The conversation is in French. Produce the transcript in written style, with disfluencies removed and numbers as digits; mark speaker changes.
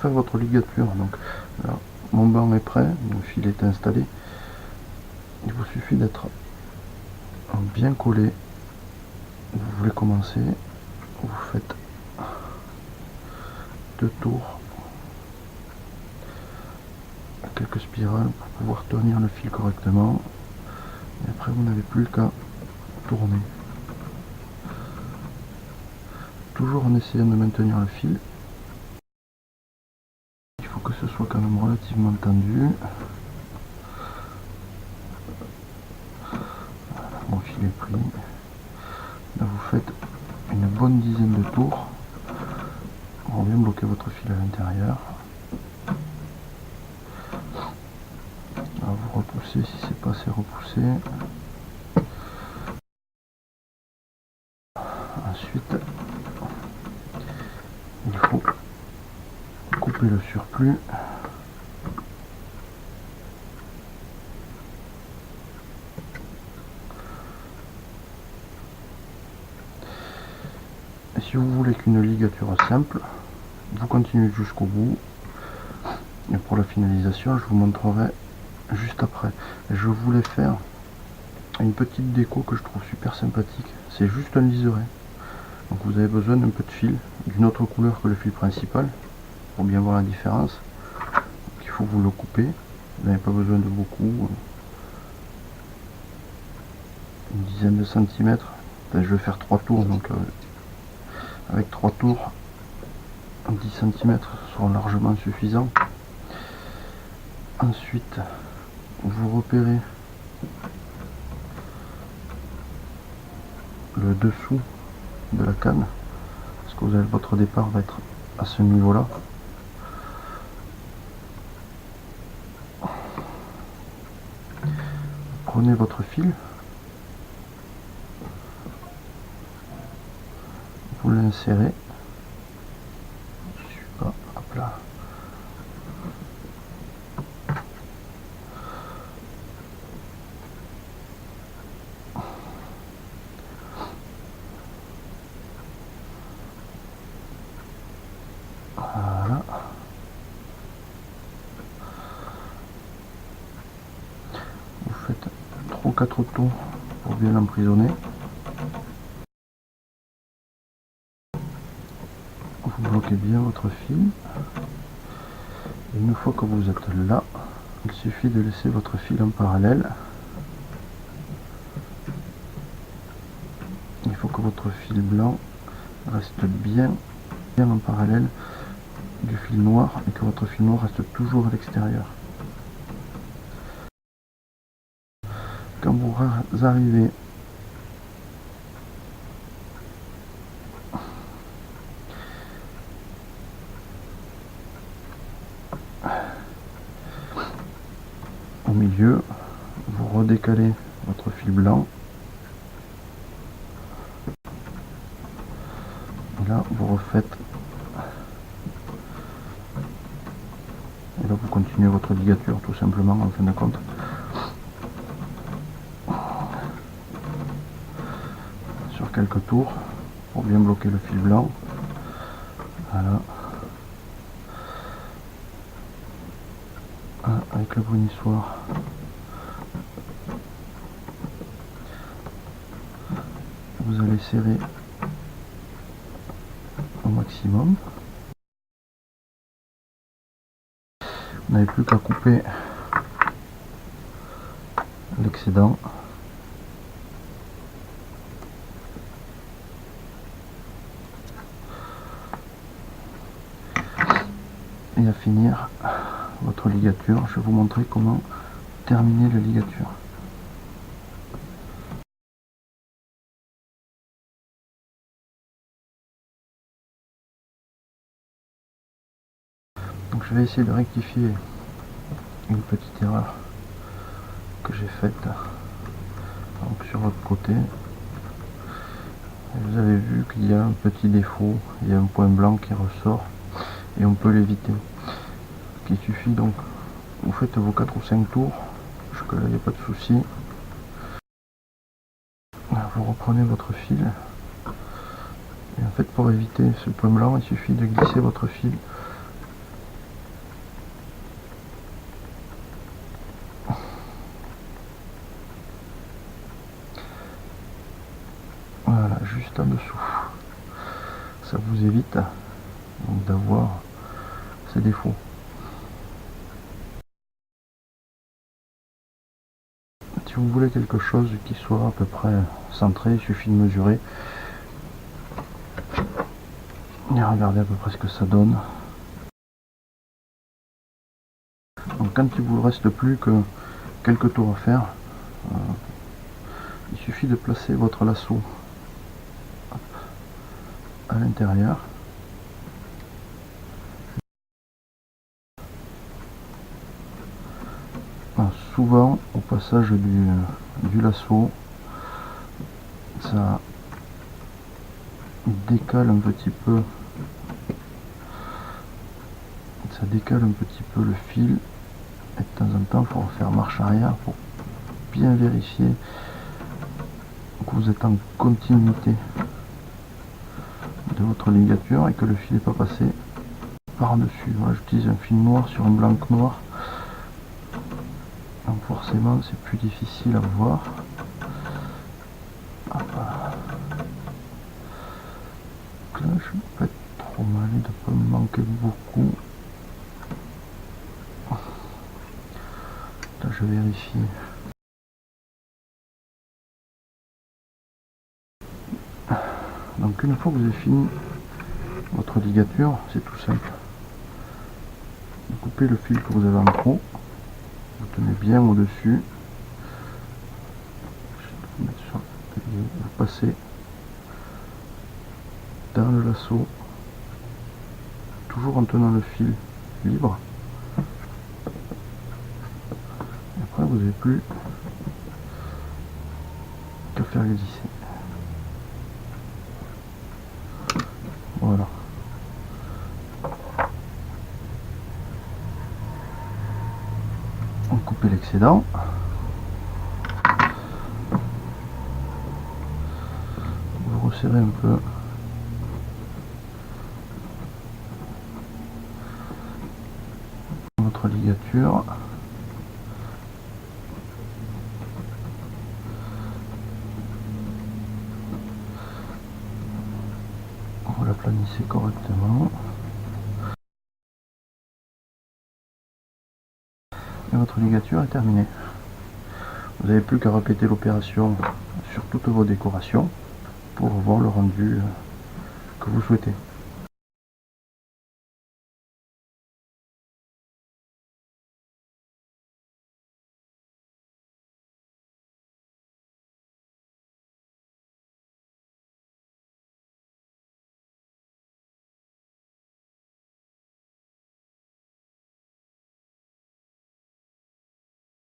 Speaker 1: faire votre ligature, donc là, mon banc est prêt, le fil est installé. Il vous suffit d'être bien collé. Vous voulez commencer, vous faites 2 tours, quelques spirales pour pouvoir tenir le fil correctement. Et après, vous n'avez plus qu'à tourner. Toujours en essayant de maintenir le fil. Il faut que ce soit quand même relativement tendu. Voilà, mon fil est pris. Là, vous faites une bonne dizaine de tours. On vient bloquer votre fil à l'intérieur. Vous repoussez si c'est pas assez repoussé. Ensuite, il faut couper le surplus. Et si vous voulez qu'une ligature simple, vous continuez jusqu'au bout. Et pour la finalisation, je vous montrerai juste après. Et je voulais faire une petite déco que je trouve super sympathique. C'est juste un liseré. Donc vous avez besoin d'un peu de fil, d'une autre couleur que le fil principal, pour bien voir la différence. Donc, il faut vous le couper. Vous n'avez pas besoin de beaucoup. Une dizaine de centimètres. Enfin, je vais faire 3 tours, donc avec 3 tours, 10 centimètres seront largement suffisants. Ensuite, vous repérez le dessous de la canne, parce que votre départ va être à ce niveau là. Prenez votre fil, vous l'insérez, je suis pas, hop là, voilà. Vous faites 3 ou 4 tours pour bien l'emprisonner. Vous bloquez bien votre fil. Et une fois que vous êtes là, il suffit de laisser votre fil en parallèle. Il faut que votre fil blanc reste bien en parallèle du fil noir et que votre fil noir reste toujours à l'extérieur. Quand vous arrivez au milieu, vous redécalez votre fil blanc. Et là, vous refaites. Et là, vous continuez votre ligature tout simplement en fin de compte. Sur quelques tours pour bien bloquer le fil blanc. Voilà. Avec le brunissoir. Vous allez serrer au maximum. Vous n'avez plus qu'à couper l'excédent. Et à finir votre ligature, je vais vous montrer comment terminer la ligature. Donc je vais essayer de rectifier une petite erreur que j'ai faite donc sur l'autre côté. Vous avez vu qu'il y a un petit défaut, il y a un point blanc qui ressort et on peut l'éviter. Il suffit donc, vous faites vos 4 ou 5 tours, jusque là il n'y a pas de souci. Vous reprenez votre fil et en fait pour éviter ce point blanc il suffit de glisser votre fil juste en dessous. Ça vous évite d'avoir ces défauts. Si vous voulez quelque chose qui soit à peu près centré, il suffit de mesurer et regardez à peu près ce que ça donne. Donc quand il vous reste plus que quelques tours à faire, il suffit de placer votre lasso à l'intérieur. Souvent au passage du lasso, ça décale un petit peu, le fil, et de temps en temps il faut faire marche arrière pour bien vérifier que vous êtes en continuité de votre ligature et que le fil n'est pas passé par dessus. Voilà, j'utilise un fil noir sur un blanc noir, donc forcément c'est plus difficile à voir. Hop là. Donc là je ne vais pas être trop mal et de ne pas me manquer beaucoup. Là je vérifie. Donc une fois que vous avez fini votre ligature, c'est tout simple. Vous coupez le fil que vous avez en trop, vous tenez bien au-dessus, vous passez dans le lasso, toujours en tenant le fil libre. Et après vous n'avez plus qu'à faire glisser. Voilà. On coupe l'excédent. Vous resserrez un peu. Votre ligature. Vous la planissez correctement. Et votre ligature est terminée. Vous n'avez plus qu'à répéter l'opération sur toutes vos décorations pour avoir le rendu que vous souhaitez.